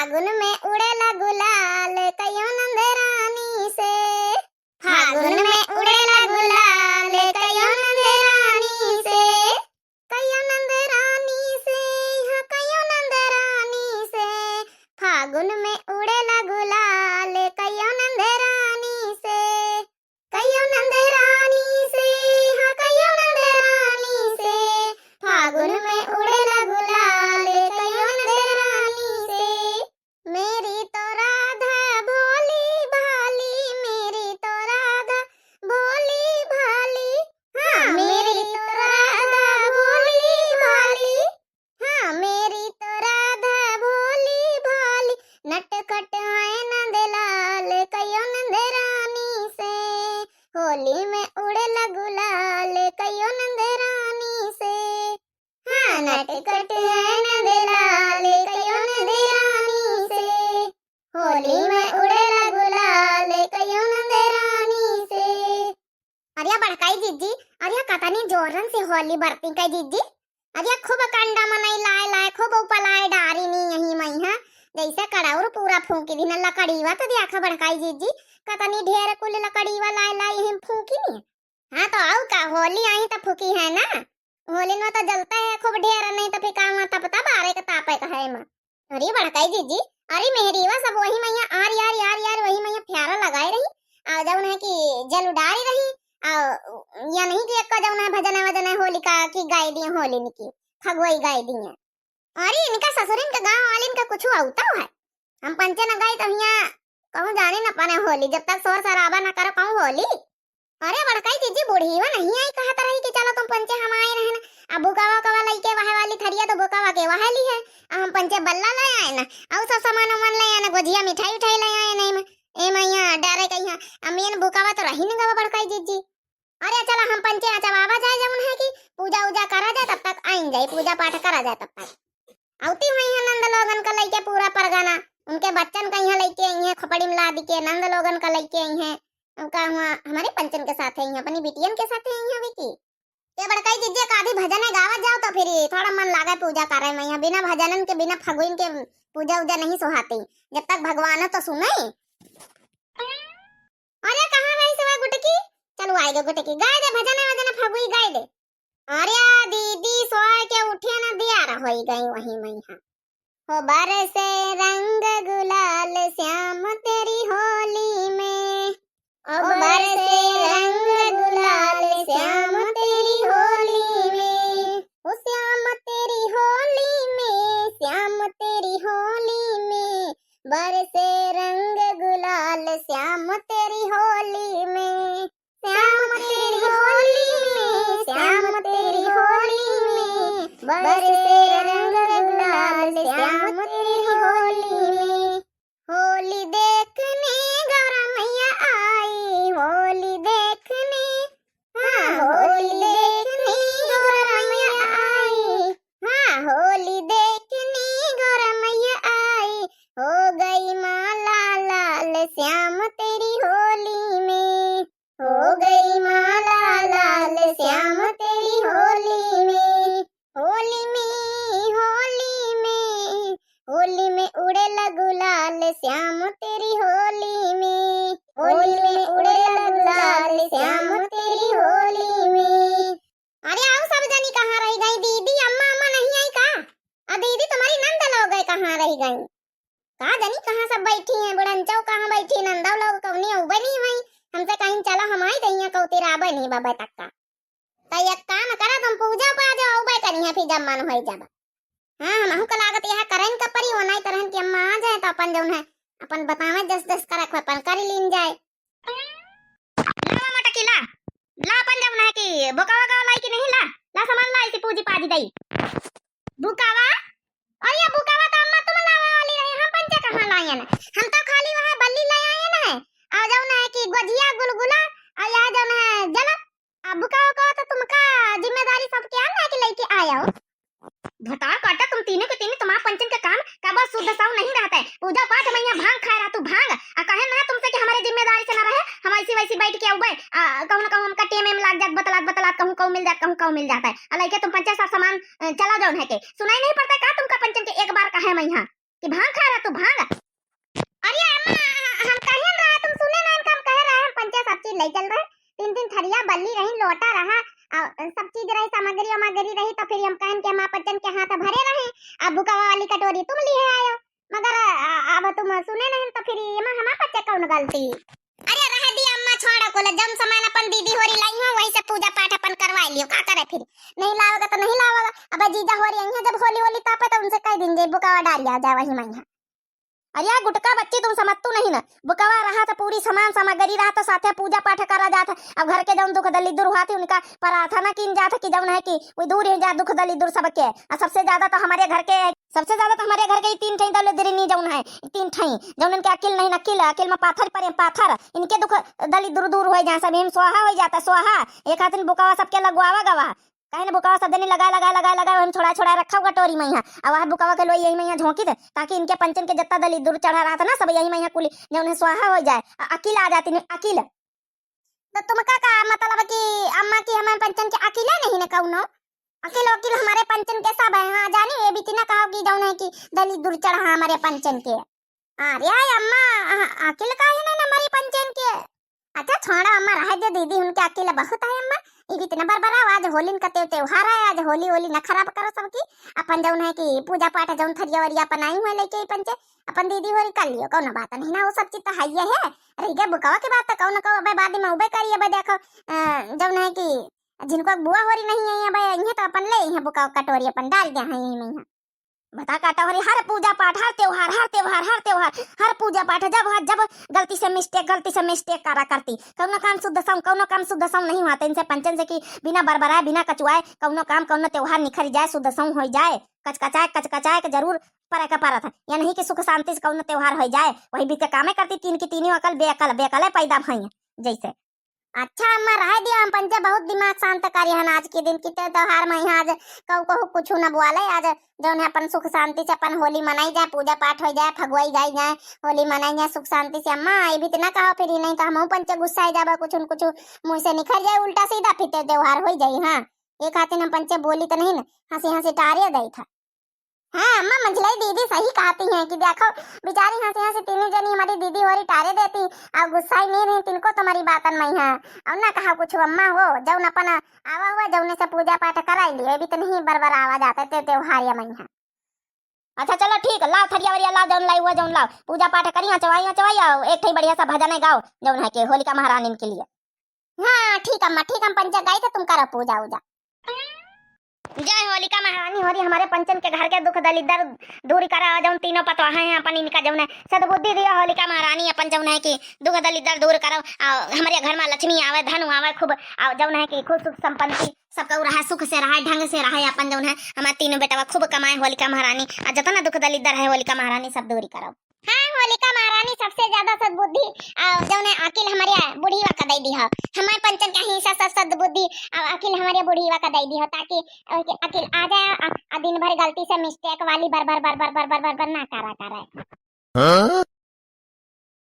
फागुन में उड़ेला गुलाल कयो नंदरानी से। फागुन में उड़ेला गुलाल कयो नंदरानी से। कयो नंदरानी से, हाँ कयो नंदरानी से। फागुन में उड़ेला गुलाल कयो नंदरानी से। कयो नंदरानी से, हाँ कयो नंदरानी से। फागुन में उड़ेला गुलाल कयो नंदरानी से। मेरी तो राधा भोली भाली, मेरी तो राधा भोली भाली। हाँ मेरी तो राधा भोली भाली। हाँ मेरी तो राधा भोली भाली। नटखट है नंदलाल कयो नंदरानी से। होली में उड़ेला गुलाल कयो नंदरानी से। हाँ नटखट है नंदलाल कयो नंदरानी से। होली में उड़ेला गुलाल कयो नंदरानी से। अरे बड़काई जीजी, अरे कतनी जोरन से होली बरती कई जीजी। अरे खूब कंडा मनाई लाए लाए खूब उपलाए डारी नी यही मई है जैसे कड़ाउर पूरा फूंकी दिन लकड़ीवा तो देखा बड़काई जीजी कतनी ढेर कुल लकड़ीवा लाए लाए यही फूंकी नी। हाँ तो आओ का होली आई तो फूकी है ना। होली में तो जलता है खूब ढेर, नहीं तो फिर काम तपता बारे का तापे का है मां। अरे बड़काई जीजी, अरे मेहरीवा सब वही मैया आर यार यार यार वही मैया प्यारा लगाई रही आ जौन है कि जल उड़ाई रही या नहीं कि एक जौन है भजन वजन होलिका की गाय दी होली की फगवाई गाय दी। अरे इनका ससुरिन के गांव वालिन का कुछ औता है। हम पंचे न गए तो यहाँ कहूँ जाने न पाने होली, जब तक शोर शराबा न करो कहूँ होली। अरे बड़काई जीजी बूढ़ीवा नहीं आई कहत रही कि चलो तुम पंचे हम आए रहे ना। अब बुकावा कवा लइके वह वाली थरिया तो बुकावा के वह ली है। हम पंचे बल्ला ले आए ना और सब सामान उमान ले आए ना, गुजिया मिठाई उठाई ले आए नहीं में ए मैया डरे कहीं अमीन बुकावा तो रही नहीं गवा बड़काई जीजी। अरे चला हम पंचे चबावा जाए जमुन है कि पूजा उजा करा जाए तब तक आइन जाए, पूजा पाठ करा जाए तब तक औती हुई है। नंद लोगन का लइके पूरा परगाना उनके बच्चन का यहाँ लइके आई है खपड़ी मिला दी के नंद लोगन का लइके आई है उनका हुआ हमारे पंचन के साथ है अपनी बिटियन के साथ है यहाँ विकी। ये बड़काई जीजी का आधी भजन है गावत जाओ तो फिर थोड़ा मन लागे पूजा करे में। यहाँ बिना भजनन के बिना फगुइन के पूजा उजा नहीं सोहाती जब तक भगवान तो सुने। अरे कहाँ रही सवा गुटकी, चलो आएगा गुटकी गाय दे भजन वजन फगुई गाय दे। अरे दीदी सोए के उठे न दिया रही गई वही मैं हो बरसे रंग गुलाल श्याम तेरी होली में। अब बरसे रंग गुलाल श्याम तेरी होली में। ओ श्याम तेरी होली में, श्याम तेरी होली में। बरसे रंग गुलाल श्याम तेरी होली में। श्याम तेरी होली में, श्याम तेरी होली में। बरसे रंग गुलाल श्याम तेरी होली में। होली देखने गौरा मैया आई, होली देखने। हाँ होली देखने गौरा मैया आई। हाँ होली देखने गौरा मैया आई। हो गई माला लाल श्याम तेरी होली में। हो गई माला लाल श्याम तेरी होली में। होली में, होली में, होली में उड़ेला गुलाल श्याम तेरी होली में। होली में उड़ेला गुलाल श्याम तेरी होली में। अरे आओ सब जनी कहाँ रह गई दीदी, अम्मा अम्मा नहीं आई का? दीदी तुम्हारी नंद लोग गए कहाँ रह गई? कहाँ जनी कहाँ सब बैठी हैं, बुढ़नचौ कहाँ बैठी, नंदा लोग कौनी उबे नहीं हुई हमसे कहीं चलो हम आई दहिया कौती राबे नहीं बाबा तक का। तो एक काम करा तुम पूजा पा जाओ उबे करिए फिर जब मन हो जाबा। हाँ हम का लागत यह करन का परी होना तरहन की अम्मा आ जाए तो अपन जौन है अपन बतावे दस दस करक अपन कर लीन जाए। मामा टकीला ला अपन जौन है कि बुकावा का लाई कि नहीं ला ला सामान लाई से पूजी पाजी दई बुकावा। और ये बुकावा तो अम्मा तुम लावे वाली रही, हम पंचे कहां लाए ना, हम तो खाली वहां बल्ली ले आए ना है आ जौन है कि गुजिया गुलगुला और यह जौन है जलत। अब बुकावा को तो तुमका जिम्मेदारी सब क्या ना कि लेके आया हो। भतार काटा तुम तीनों के तीनों तुम्हारा पंचन का काम का बस शुद्ध साव नहीं रहता है। पूजा पाठ में यहाँ भांग खा रहा तू भांग कहे ना तुमसे कि हमारे जिम्मेदारी से ना रहे हम ऐसी वैसी बैठ के उबे कहूं ना कहूं हमका टेम में लाग जात बतलात बतलात कहूं कहूं मिल जात कहूं कहूं मिल जाता है। अलग के तुम पंचे सा सामान चला जाओ है के सुनाई नहीं पड़ता का तुमका पंचन के एक बार कहे मैं यहाँ कि भांग खा रहा तू भांग? अरे अम्मा हम कह रहा तुम सुने ना हम कह रहे हैं पंचा सब चीज ले चल रहे, तीन तीन थरिया बल्ली रही लोटा रहा सब चीज रही सामग्री रही तो फिर हम कहन के माँ बच्चन के हाथ भरे रहे। अब बुकावा वाली कटोरी तुम लिए आयो मगर अब तुम सुने नहीं तो फिर ये हमारा बच्चे कौन गलती? अरे रह दिया अम्मा छोड़ा को जम सामान अपन दीदी होरी लाई हो वही से पूजा पाठ अपन करवा लियो का करे फिर नहीं लाओगा तो नहीं लाओगा। अब जीजा होरी आई है जब होली होली तापे तो उनसे कह देंगे बुकावा डालिया जाए वही मैं। अरे गुटका बच्ची तुम समझतू नहीं ना बुकवा रहा था पूरी सामान सामग्री रहा तो साथे पूजा पाठ करा जाता। अब घर के जौन दुख दली दूर हुआ थी उनका प्रार्थना की जाता कि जौन है कि वो दूर ही जा दुख दली दूर सबके। सबसे ज्यादा तो हमारे घर के तीन ठई दले दिरनी जौन है तीन ठई जौन इनके अकिल नहीं नकिल अकिल में पाथर परे पाथर इनके दुख दली दूर दूर हो जाए सब स्वाहा हो जाता स्वाहा। एक हाथ बुकवा सबके लगवावा गवा कहने बुकावा सब देने लगा हम छोड़ा रखा हुआ टोरी मैया। अब वह बुकावा के लोई यही मैया झोंकी थे ताकि इनके पंचन के जत्ता दली दूर चढ़ा रहा था ना सब यही मैया कुली जो उन्हें स्वाहा हो जाए अकील आ जाती अकील। तो तुम का मतलब कि अम्मा की हमारे पंचन के अकीला नहीं न कहूनो अकील वकील हमारे पंचन के सब है। हाँ जानी ये भी ना कहो कि जौन है कि दली दूर चढ़ा हमारे पंचन के। अरे अम्मा अकील का ही नहीं हमारी पंचन के। अच्छा छोड़ा अम्मा रह जो दीदी उनके अकेला बहुत है अम्मा ये इतना बरबरा आज होली का त्योहार है आज होली होली न खराब करो सबकी। अपन जौन है कि पूजा पाठ जौन थरिया वरिया अपन आई हुए लेके पंचे अपन दीदी होली कर लियो कौन बात नहीं ना वो सब चीज तो है रह गया बुकावा की बात तो कौन कहो अब बाद में उबे करिए अब देखो जौन है कि जिनको बुआ होरी नहीं है अब यहीं तो अपन ले हैं बुकावा कटोरी अपन डाल दिया है यहीं में बता काटा हो हर पूजा पाठ हर त्योहार हर पूजा पाठ जब गलती से मिस्टेक करा करती कौनो काम शुद्ध सम नहीं हुआ इनसे पंचन से कि बिना बरबराए बिना कचुआए कौनो काम कौनो त्योहार निखर जाए शुद्ध सम हो जाए कचकचाए के जरूर परे का पारा था या नहीं कि सुख शांति से कौनो त्योहार हो जाए वही बीते कामे करती तीन की तीनों अकल बेअकल पैदा भई जैसे। अच्छा अम्मा रह दिया हम पंचे बहुत दिमाग शांत कार्य है आज के दिन कितने त्योहार में आज कहू कुछ न बुआले आज जौन है अपन सुख शांति से अपन होली मनाई जाए पूजा पाठ हो जाए फगवाई गाई जाए होली मनाई जाए सुख शांति से। अम्मा ये भी ना कहो फिर नहीं तो हम पंचे गुस्सा जाए कुछ न कुछ मुँह से निखर जाए उल्टा सीधा फिर त्योहार हो जाये। हाँ एक हाथी हम पंचे बोली तो नहीं ना हंसी टारिया दई था। हाँ अम्मा मंझलाई दीदी सही कहती हैं कि देखो बेचारी हंसी तीनों जनी हमारी दीदी होरी टारे देती और गुस्सा ही नहीं रही तिनको तुम्हारी बातन में है और ना कहा कुछ अम्मा हो जौन अपन आवा हुआ जौने से पूजा पाठ कराई लिए भी तो नहीं बरबर आवा जाते त्योहार में है। अच्छा चलो ठीक लाओ थरिया वरिया लाओ जौन लाई हुआ जौन लाओ पूजा पाठ करिए चवाई एक बढ़िया सा भजन गाओ जौन है कि होलिका महारानी के लिए। हाँ ठीक अम्मा ठीक हम पंचा गाई तो तुम करो पूजा उजा। जय होलिका महारानी होरी हमारे पंचन के घर के दुख दलिदर दूर करा जौन तीनों पतवा हैं अपन इनका जौन है सद्बुद्धि दिया होलिका महारानी अपन जौन है कि दुख दलिदर दूर करो हमारे घर में लक्ष्मी आवे धन आवे खूब जौन है कि खूब सुख संपत्ति सबका रहा सुख से रहा ढंग से रहा अपन जौन है हमारे तीनों बेटा खूब कमाए होलिका महारानी जितना दुख दलिदर है होलिका महारानी सब दूरी करो। हाँ होलिका महारानी सबसे ज्यादा सद्बुद्धि जौन है अकिल हमारे बुढ़ीवा का दई दी हो हमारे पंचन का हिस्सा सब सद्बुद्धि अकिल हमारे बुढ़ीवा का दई दी हो ताकि अकिल आ जाए दिन भर गलती से मिस्टेक वाली बर ना करा करे।